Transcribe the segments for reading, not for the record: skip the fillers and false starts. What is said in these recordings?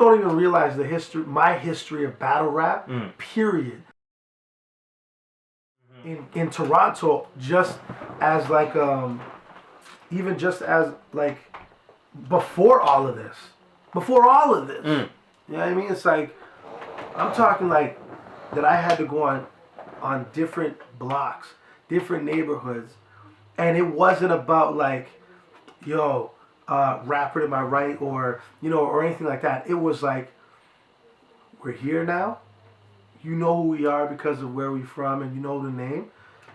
don't even realize my history of battle rap, period. In Toronto, just as like even just as like before all of this. You know what I mean? It's like I'm talking like that I had to go on different blocks, different neighborhoods, and it wasn't about like, yo, rapper to my right or or anything like that. It was like, we're here now. You know who we are because of where we're from, and you know the name,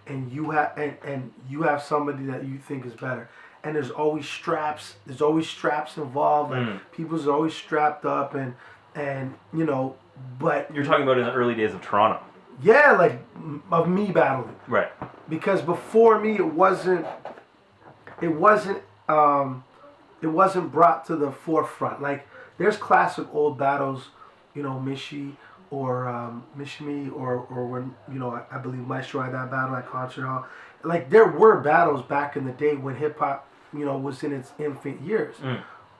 and you have somebody that you think is better. And there's always straps. There's always straps involved. Like people's always strapped up, and But you're talking about in the early days of Toronto. Yeah, like of me battling. Right. Because before me, it wasn't brought to the forefront. Like there's classic old battles, Mishi or Mishimi or when I believe Maestro had that battle at Concert Hall. Like there were battles back in the day when hip hop was in its infant years,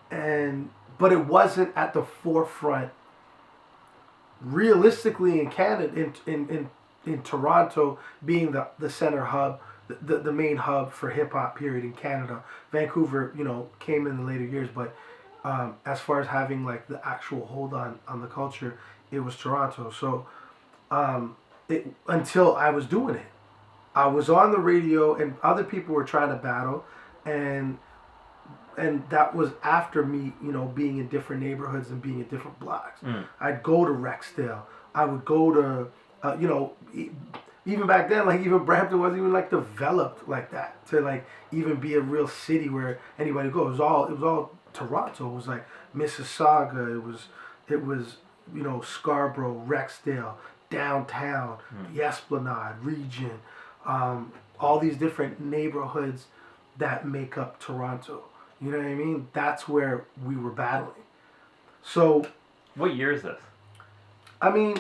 but it wasn't at the forefront. Realistically, in Canada, in Toronto being the center hub, the main hub for hip hop period in Canada. Vancouver, came in the later years, but as far as having like the actual hold on the culture, it was Toronto. So until I was doing it, I was on the radio and other people were trying to battle, and that was after me, being in different neighborhoods and being in different blocks. I'd go to Rexdale. I would go to, even back then, like even Brampton wasn't even like developed like that to like even be a real city where anybody goes. It was all Toronto. It was like Mississauga. It was Scarborough, Rexdale, downtown, the Esplanade region, all these different neighborhoods that make up Toronto. You know what I mean? That's where we were battling. So, what year is this? I mean,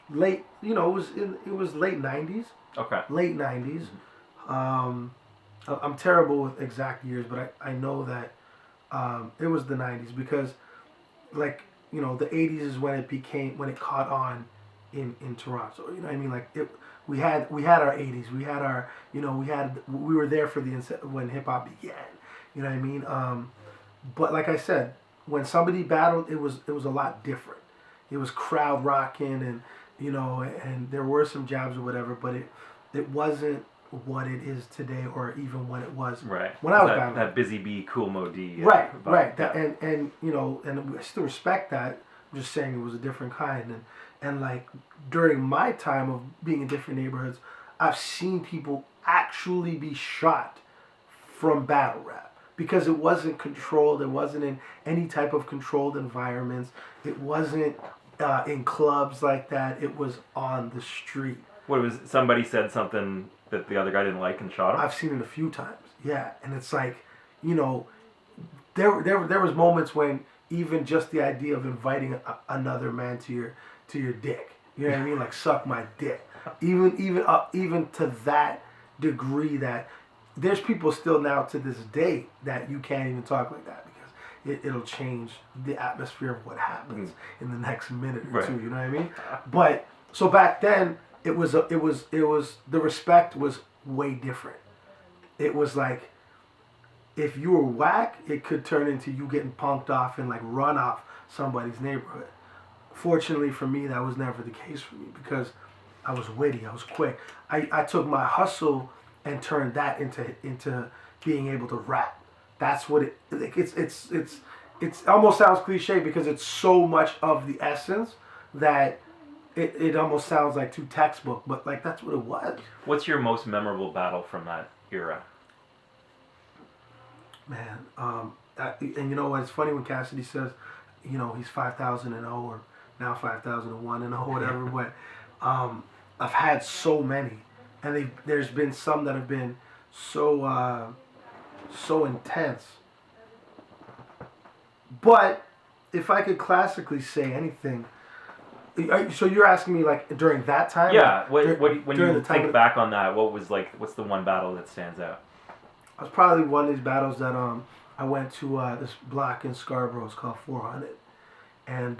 late. It was late '90s. Okay. Late '90s. I'm terrible with exact years, but I know that it was the '90s because, like, the '80s is when it caught on in Toronto. You know what I mean? Like we had our '80s. We had our we were there for when hip hop began. You know what I mean? But like I said, when somebody battled, it was a lot different. It was crowd rocking and and there were some jabs or whatever, but it wasn't what it is today or even when it was when I was battling. That Busy Bee, Cool Mo D. Right. That, and I still respect that. I'm just saying it was a different kind. And like during my time of being in different neighborhoods, I've seen people actually be shot from battle rap because it wasn't controlled. It wasn't in any type of controlled environments. It wasn't in clubs like that. It was on the street. What was somebody said something that the other guy didn't like and shot him? I've seen it a few times. Yeah, and it's like, there was moments when even just the idea of inviting another man to your dick, you know what I mean, like suck my dick, even to that degree that there's people still now to this day that you can't even talk like that because it'll change the atmosphere of what happens in the next minute or two. You know what I mean? But so back then it was the respect was way different. It was like, if you were whack, it could turn into you getting punked off and like run off somebody's neighborhood. Fortunately for me, that was never the case for me because I was witty, I was quick. I took my hustle and turned that into being able to rap. That's what it almost sounds cliche because it's so much of the essence that it almost sounds like too textbook, but like that's what it was. What's your most memorable battle from that era? Man, and you know what? It's funny when Cassidy says, he's 5,000-0 or now 5,001-0, whatever. But I've had so many, and there's been some that have been so intense. But if I could classically say anything, so you're asking me like during that time? Yeah. When you think back on that, what's the one battle that stands out? I was probably one of these battles that I went to this block in Scarborough. It's called 400, and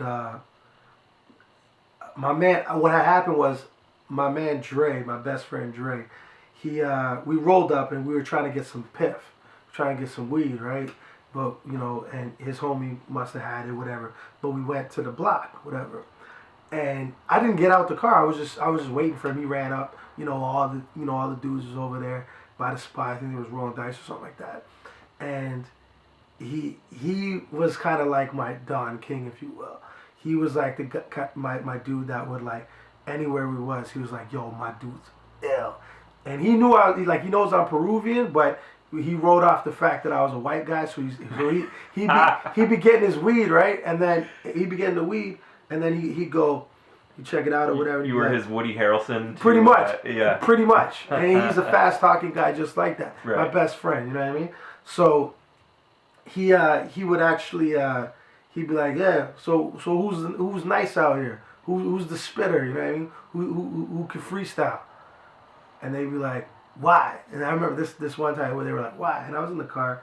my man. What had happened was my man Dre, my best friend Dre. We rolled up and we were trying to get some piff, trying to get some weed, right? But and his homie must have had it, whatever. But we went to the block, whatever. And I didn't get out the car. I was just waiting for him. He ran up. All the dudes was over there by the spot. I think there was rolling dice or something like that. And he was kind of like my Don King, if you will. He was like my dude that would, like, anywhere we was, he was like, yo, my dude's ill. And he knew he knows I'm Peruvian, but he wrote off the fact that I was a white guy, so he be getting his weed, right? And then he be getting the weed, and then he'd go, you check it out or whatever. You were his Woody Harrelson. Pretty much. Yeah. Pretty much. And he's a fast talking guy just like that. Right. My best friend, you know what I mean? So he would actually he'd be like, yeah, so who's nice out here? Who's the spitter, you know what I mean? Who can freestyle? And they'd be like, why? And I remember this one time where they were like, why? And I was in the car,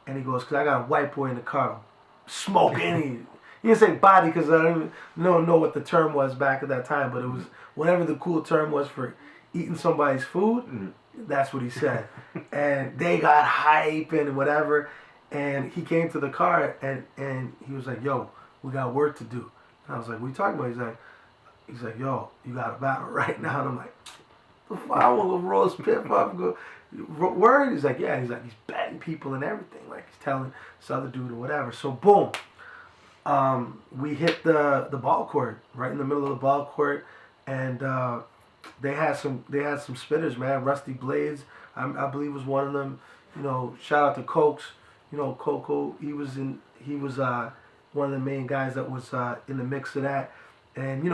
and he goes, because I got a white boy in the car smoking. He didn't say body because I don't know what the term was back at that time, but it was whatever the cool term was for eating somebody's food. Mm-hmm. That's what he said. And they got hype and whatever. And he came to the car and he was like, yo, we got work to do. And I was like, what are you talking about? He's like, yo, you got a battle right now. And I'm like, I want to roll his pip up. Go, word? He's like, yeah. He's like, he's betting people and everything. Like, he's telling this other dude or whatever. So, boom. We hit the ball court, right in the middle of the ball court. And they had some spitters, man. Rusty Blades, I believe, was one of them. Shout out to Cokes. Coco, he was one of the main guys that was in the mix of that. And,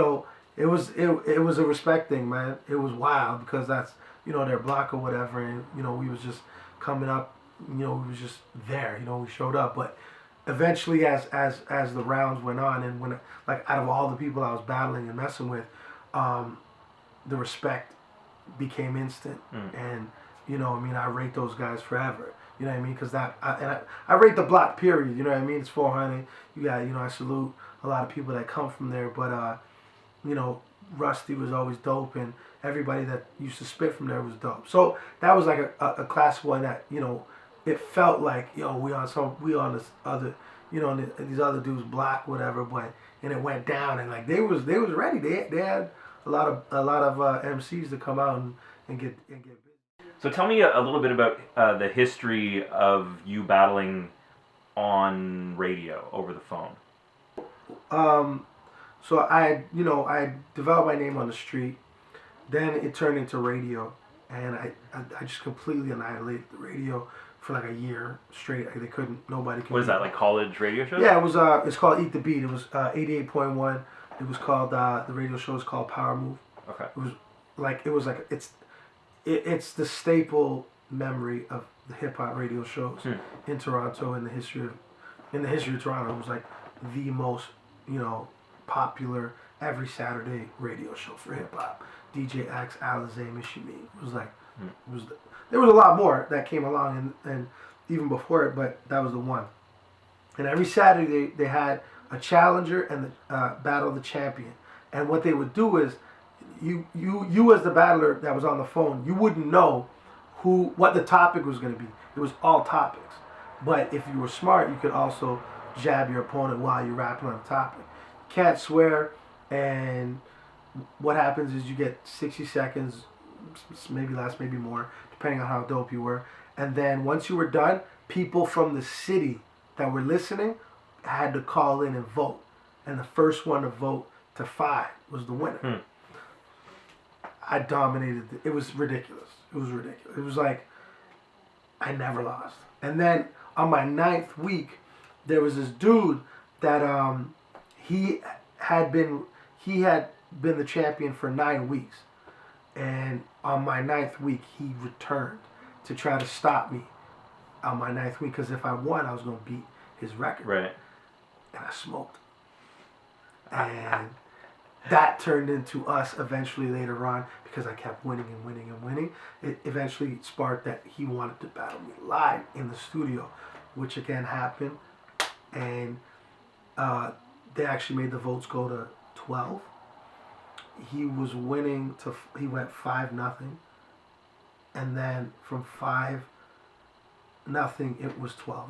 it was a respect thing, man. It was wild because that's, their block or whatever. And, we was just coming up, we was just there, we showed up. But eventually as the rounds went on and when, like, out of all the people I was battling and messing with, the respect became instant. And, I rate those guys forever. You know what I mean? Because I rate the block, period. You know what I mean? It's 400. You got, I salute a lot of people that come from there. But, Rusty was always dope, and everybody that used to spit from there was dope. So that was like a class one that, it felt like, we on this other, these other dudes block, whatever. But, and it went down, and like they was ready. They had a lot of MCs to come out and get busy. So tell me a little bit about the history of you battling on radio over the phone. So I developed my name on the street. Then it turned into radio, and I just completely annihilated the radio for like a year straight. Nobody could. What is that, like college radio shows? Yeah, it was. It's called Eat the Beat. It was 88.1. It was called the radio show is called Power Move. Okay. It's the staple memory of the hip hop radio shows in Toronto in the history of Toronto. It was like the most popular every Saturday radio show for hip hop. DJ X, Alize, Mishimi. It was like there was a lot more that came along and even before it, but that was the one. And every Saturday they had a challenger and the battle of the champion. And what they would do is you as the battler that was on the phone, you wouldn't know what the topic was going to be. It was all topics. But if you were smart, you could also jab your opponent while you're rapping on the topic. You can't swear, and what happens is you get 60 seconds, maybe less, maybe more, depending on how dope you were. And then once you were done, people from the city that were listening had to call in and vote. And the first one to vote to 5 was the winner. I dominated. It was ridiculous. It was like I never lost. And then on my 9th week, there was this dude that he had been the champion for 9 weeks, and on my 9th week, he returned to try to stop me on my 9th week because if I won, I was going to beat his record. Right. And I smoked. And that turned into us eventually later on because I kept winning and winning and winning. It eventually sparked that he wanted to battle me live in the studio. which again happened, and they actually made the votes go to 12. He was winning he went 5-0, and then from 5-0 it was 12-0,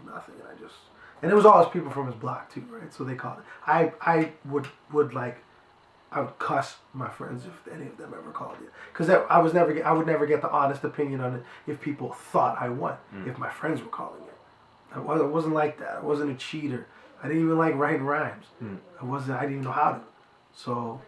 and it was all his people from his block too, right? So they called it. I would cuss my friends if any of them ever called it, because I would never get the honest opinion on it if people thought I won. If my friends were calling it, I wasn't like that. I wasn't a cheater. I didn't even like writing rhymes. I didn't even know how to. So